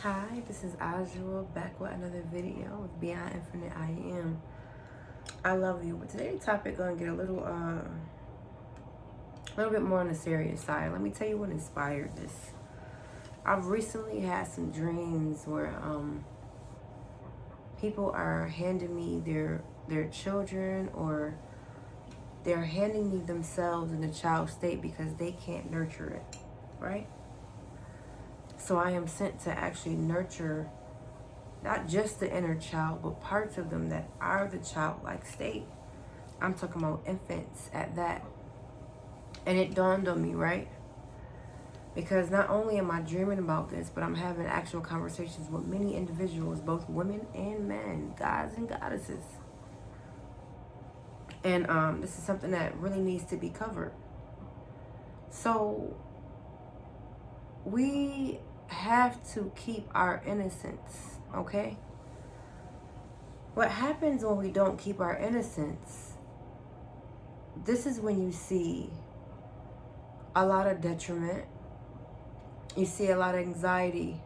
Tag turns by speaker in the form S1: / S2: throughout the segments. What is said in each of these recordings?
S1: Hi, this is Azure back with another video of Beyond Infinite I Am. I love you. But today's topic gonna get a little bit more on the serious side. Let me tell you what inspired this. I've recently had some dreams where people are handing me their children, or they're handing me themselves in a child state because they can't nurture it, right? So I am sent to actually nurture not just the inner child, but parts of them that are the childlike state. I'm talking about infants at that. And it dawned on me, right? Because not only am I dreaming about this, but I'm having actual conversations with many individuals, both women and men, gods and goddesses. And this is something that really needs to be covered. So we have to keep our innocence, okay? What happens when we don't keep our innocence, this is when you see a lot of detriment. You see a lot of anxiety.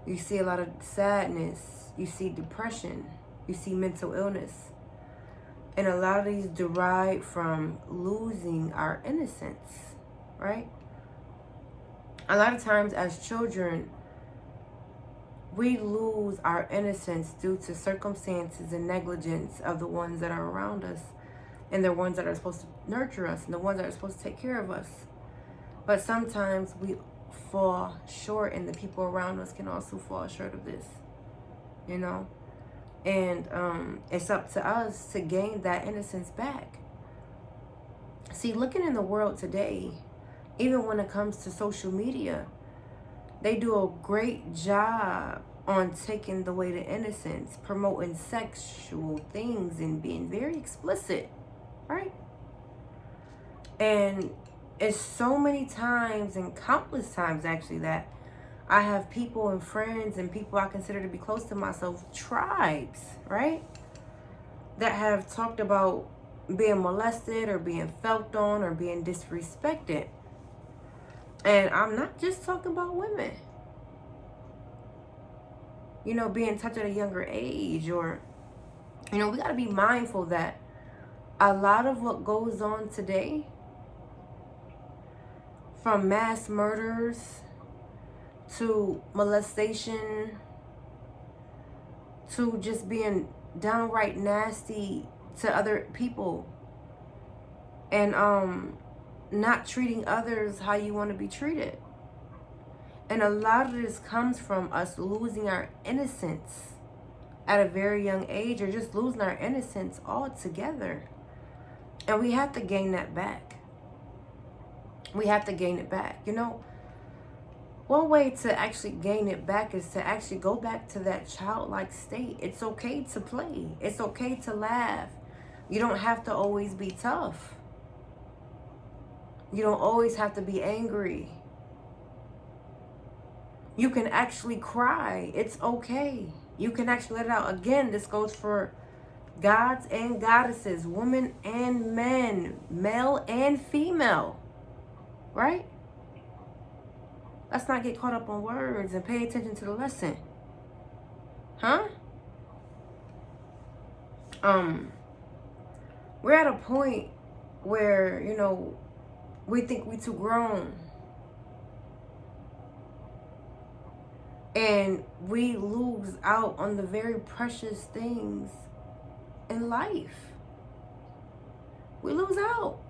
S1: You see a lot of sadness. You see depression. You see mental illness. And a lot of these derive from losing our innocence, right? A lot of times as children, we lose our innocence due to circumstances and negligence of the ones that are around us, and the ones that are supposed to nurture us, and the ones that are supposed to take care of us. But sometimes we fall short, and the people around us can also fall short of this, you know? And it's up to us to gain that innocence back. See, looking in the world today, even when it comes to social media, they do a great job on taking away the innocence, promoting sexual things and being very explicit, right? And it's so many times, and countless times actually, that I have people and friends and people I consider to be close to myself, tribes, right, that have talked about being molested or being felt on or being disrespected. And I'm not just talking about women, you know, being touched at a younger age, or, you know, we got to be mindful that a lot of what goes on today, from mass murders to molestation to just being downright nasty to other people, and not treating others how you want to be treated. And a lot of this comes from us losing our innocence at a very young age, or just losing our innocence altogether. And we have to gain that back. We have to gain it back. You know, one way to actually gain it back is to actually go back to that childlike state. It's okay to play. It's okay to laugh. You don't have to always be tough. You don't always have to be angry. You can actually cry. It's okay. You can actually let it out. Again, this goes for gods and goddesses, women and men, male and female, right? Let's not get caught up on words and pay attention to the lesson. Huh? We're at a point where, you know, we think we too grown. And we lose out on the very precious things in life. We lose out.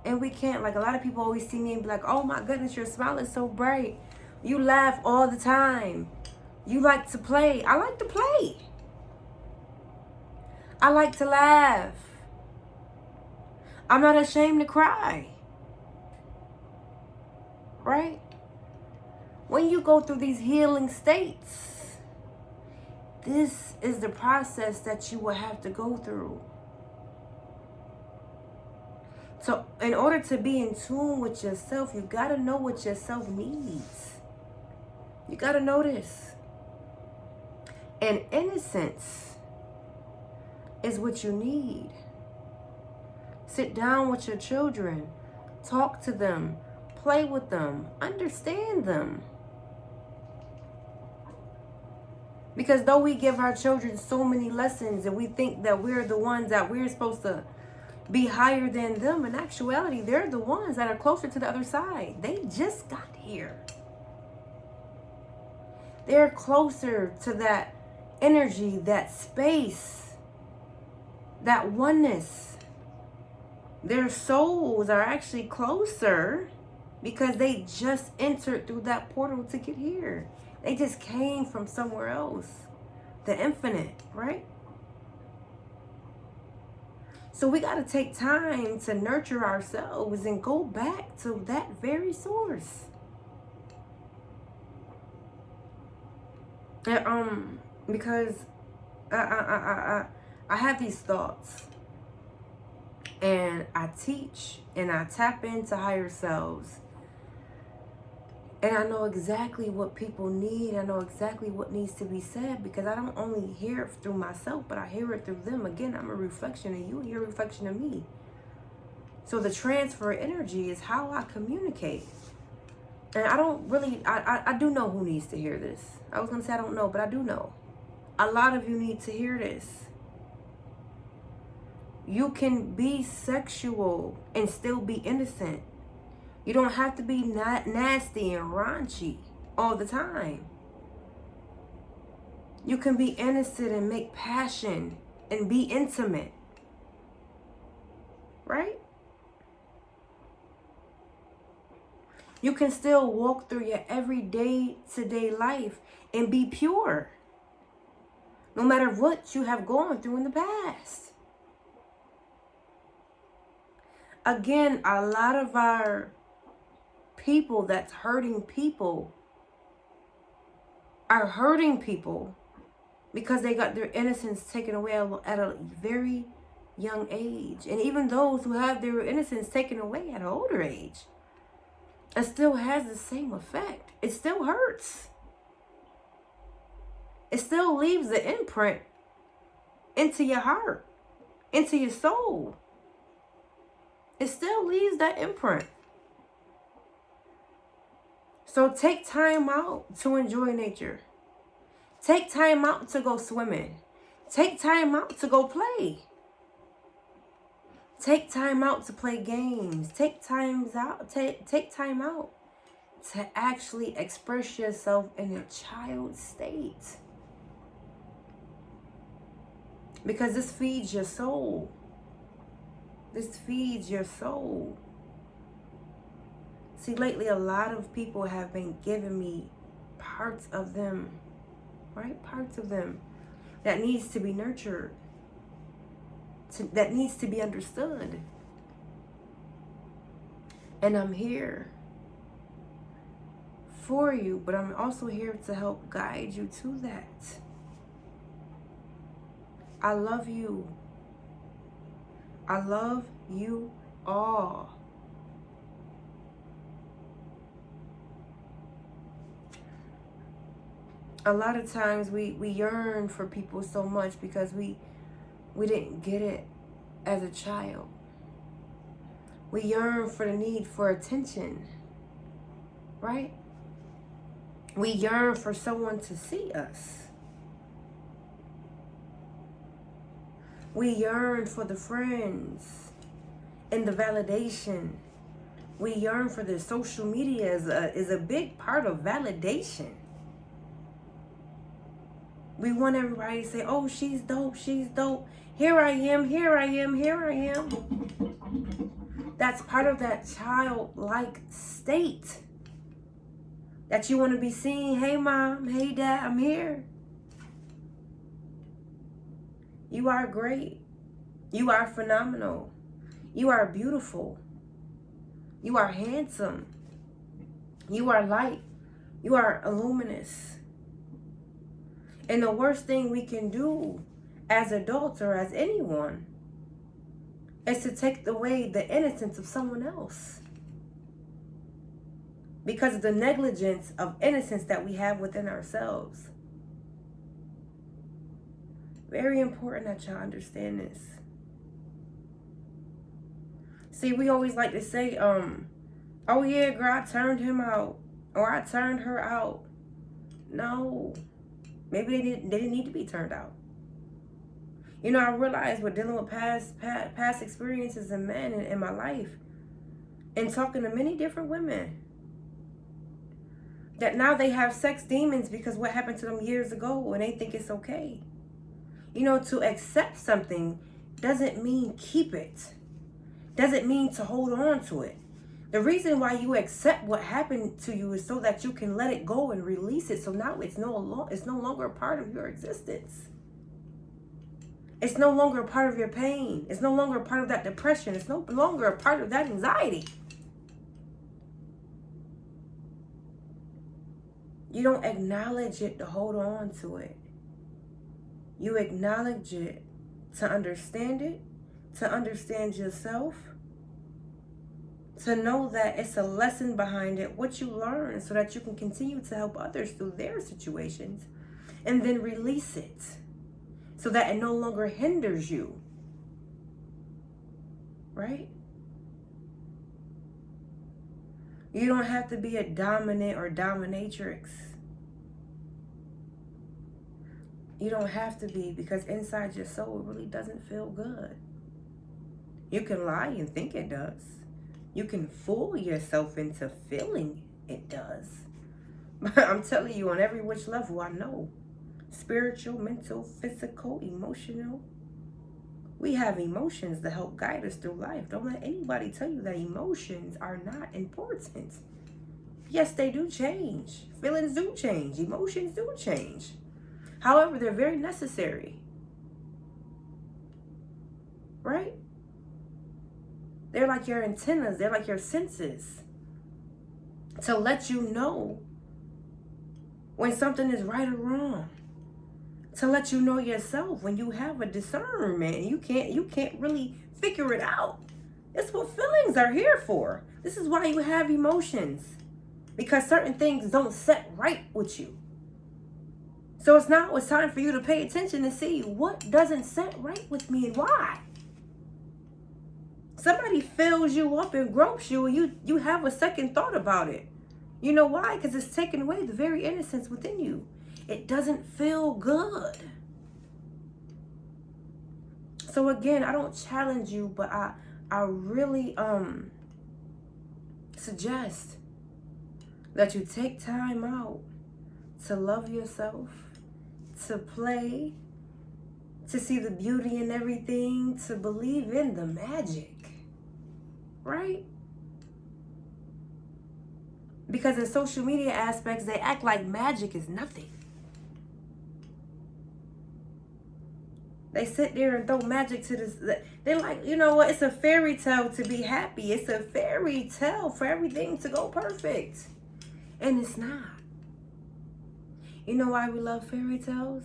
S1: And we can't, like, a lot of people always see me and be like, oh my goodness, your smile is so bright. You laugh all the time. You like to play. I like to play. I like to laugh. I'm not ashamed to cry. Right? When you go through these healing states, this is the process that you will have to go through. So in order to be in tune with yourself, you got to know what yourself needs. You got to know this. And innocence is what you need. Sit down with your children. Talk to them. Play with them. Understand them. Because though we give our children so many lessons and we think that we're the ones that we're supposed to be higher than them, in actuality, they're the ones that are closer to the other side. They just got here. They're closer to that energy, that space, that oneness. Their souls are actually closer because they just entered through that portal to get here. They just came from somewhere else. The infinite, right? So we got to take time to nurture ourselves and go back to that very source. And, because I have these thoughts, and I teach and I tap into higher selves, and I know exactly what people need. I know exactly what needs to be said, because I don't only hear it through myself, but I hear it through them. Again, I'm a reflection of you and you're a reflection of me. So the transfer energy is how I communicate. And I don't really, I do know who needs to hear this. I was going to say I don't know, but I do know. A lot of you need to hear this. You can be sexual and still be innocent. You don't have to be nasty and raunchy all the time. You can be innocent and make passion and be intimate. Right? You can still walk through your everyday to-day life and be pure, no matter what you have gone through in the past. Again, a lot of our people that's hurting people are hurting people because they got their innocence taken away at a very young age. And even those who have their innocence taken away at an older age, it still has the same effect. It still hurts. It still leaves the imprint into your heart, into your soul. It still leaves that imprint. So take time out to enjoy nature. Take time out to go swimming. Take time out to go play. Take time out to play games. Take time out to actually express yourself in a child state. Because this feeds your soul. This feeds your soul. See, lately a lot of people have been giving me parts of them, right? Parts of them that needs to be nurtured, that needs to be understood. And I'm here for you, but I'm also here to help guide you to that. I love you. I love you all. A lot of times we yearn for people so much because we didn't get it as a child. We yearn for the need for attention, right? We yearn for someone to see us. We yearn for the friends and the validation. We yearn for the social media is a big part of validation. We want everybody to say, oh, she's dope, she's dope. Here I am, here I am, here I am. That's part of that childlike state. That you want to be seen, hey mom, hey dad, I'm here. You are great. You are phenomenal. You are beautiful. You are handsome. You are light. You are luminous. And the worst thing we can do as adults or as anyone is to take away the innocence of someone else. Because of the negligence of innocence that we have within ourselves. Very important that y'all understand this. See, we always like to say, oh yeah, girl, I turned him out. Or I turned her out. No. Maybe they didn't need to be turned out. You know, I realized with dealing with past experiences and men in my life and talking to many different women, that now they have sex demons because what happened to them years ago and they think it's okay. You know, to accept something doesn't mean keep it. Doesn't mean to hold on to it. The reason why you accept what happened to you is so that you can let it go and release it. So now it's no longer a part of your existence. It's no longer a part of your pain. It's no longer a part of that depression. It's no longer a part of that anxiety. You don't acknowledge it to hold on to it. You acknowledge it to understand it, to understand yourself, to know that it's a lesson behind it, what you learn, so that you can continue to help others through their situations, and then release it so that it no longer hinders you. Right? You don't have to be a dominant or dominatrix. You don't have to be, because inside your soul, it really doesn't feel good. You can lie and think it does. You can fool yourself into feeling it does. But I'm telling you, on every which level, I know. Spiritual, mental, physical, emotional. We have emotions that help guide us through life. Don't let anybody tell you that emotions are not important. Yes, they do change. Feelings do change. Emotions do change. However, they're very necessary. Right? They're like your antennas. They're like your senses. To let you know when something is right or wrong. To let you know yourself when you have a discernment. You can't really figure it out. That's what feelings are here for. This is why you have emotions. Because certain things don't set right with you. So it's now it's time for you to pay attention and see what doesn't set right with me and why. Somebody fills you up and gropes you and you have a second thought about it. You know why? Because it's taking away the very innocence within you. It doesn't feel good. So again, I don't challenge you, but I really suggest that you take time out to love yourself, to play, to see the beauty in everything, to believe in the magic. Right? Because in social media aspects, they act like magic is nothing. They sit there and throw magic to this. They're like, you know what? It's a fairy tale to be happy. It's a fairy tale for everything to go perfect. And it's not. You know why we love fairy tales?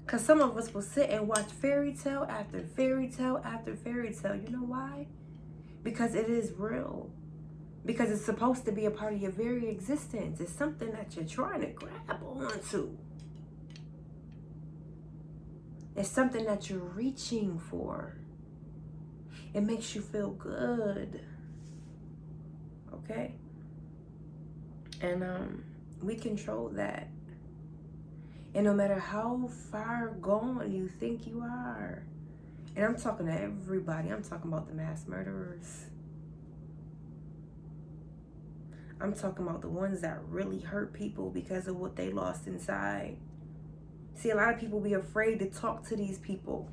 S1: Because some of us will sit and watch fairy tale after fairy tale after fairy tale. You know why? Because it is real. Because it's supposed to be a part of your very existence. It's something that you're trying to grab onto. It's something that you're reaching for. It makes you feel good. Okay? And we control that. And no matter how far gone you think you are, and I'm talking to everybody, I'm talking about the mass murderers. I'm talking about the ones that really hurt people because of what they lost inside. See, a lot of people be afraid to talk to these people.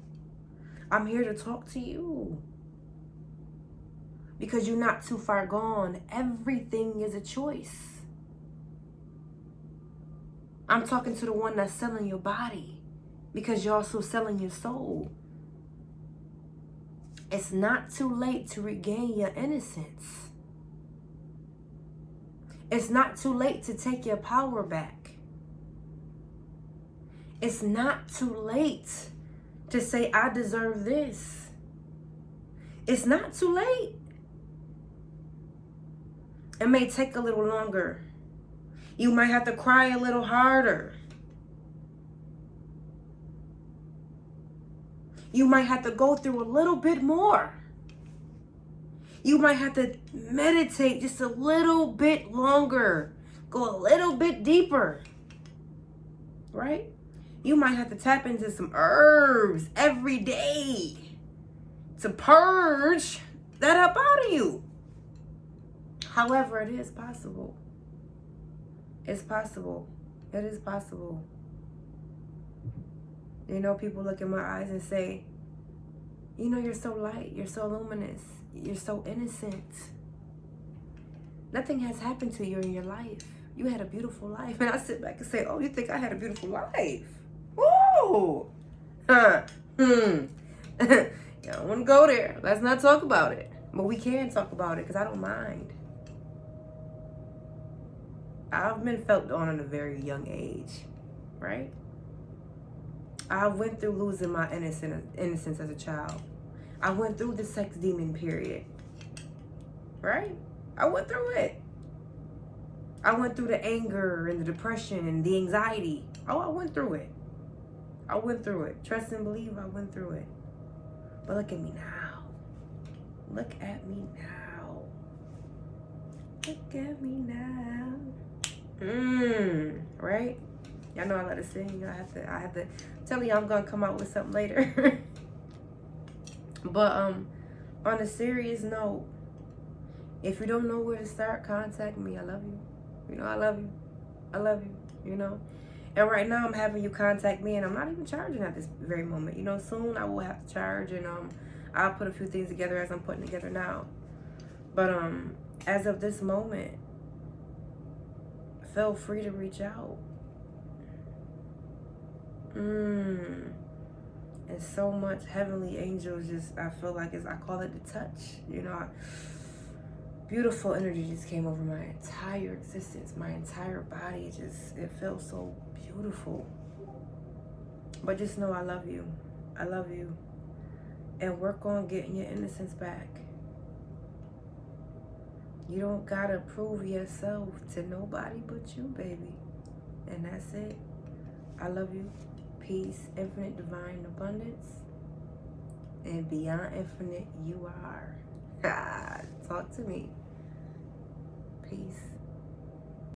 S1: I'm here to talk to you. Because you're not too far gone. Everything is a choice. I'm talking to the one that's selling your body. Because you're also selling your soul. It's not too late to regain your innocence. It's not too late to take your power back. It's not too late to say, I deserve this. It's not too late. It may take a little longer. You might have to cry a little harder. You might have to go through a little bit more. You might have to meditate just a little bit longer. Go a little bit deeper. right? You might have to tap into some herbs every day to purge that up out of you. However, it is possible. It's possible. It is possible. You know, people look in my eyes and say, you know, you're so light, you're so luminous, you're so innocent. Nothing has happened to you in your life. You had a beautiful life. And I sit back and say, oh, you think I had a beautiful life? Whoa! I don't want to go there. Let's not talk about it. But we can talk about it because I don't mind. I've been felt on at a very young age, right? I went through losing my innocence as a child. I went through the sex demon period, right? I went through it. I went through the anger and the depression and the anxiety. Oh, I went through it. I went through it. Trust and believe I went through it. But look at me now. Look at me now. Look at me now. Right? Y'all know I let it sing. I have to tell you I'm gonna come out with something later. But on a serious note, if you don't know where to start, contact me. I love you. You know I love you. I love you, you know. And right now I'm having you contact me and I'm not even charging at this very moment. You know, soon I will have to charge and I'll put a few things together as I'm putting together now. But as of this moment, feel free to reach out. And so much heavenly angels just, I feel like I call it the touch. You know, beautiful energy just came over my entire existence. My entire body it felt so beautiful. But just know I love you. I love you. And work on getting your innocence back. You don't gotta prove yourself to nobody but you, baby. And that's it. I love you. Peace, infinite divine abundance. And beyond infinite, you are. Talk to me. Peace.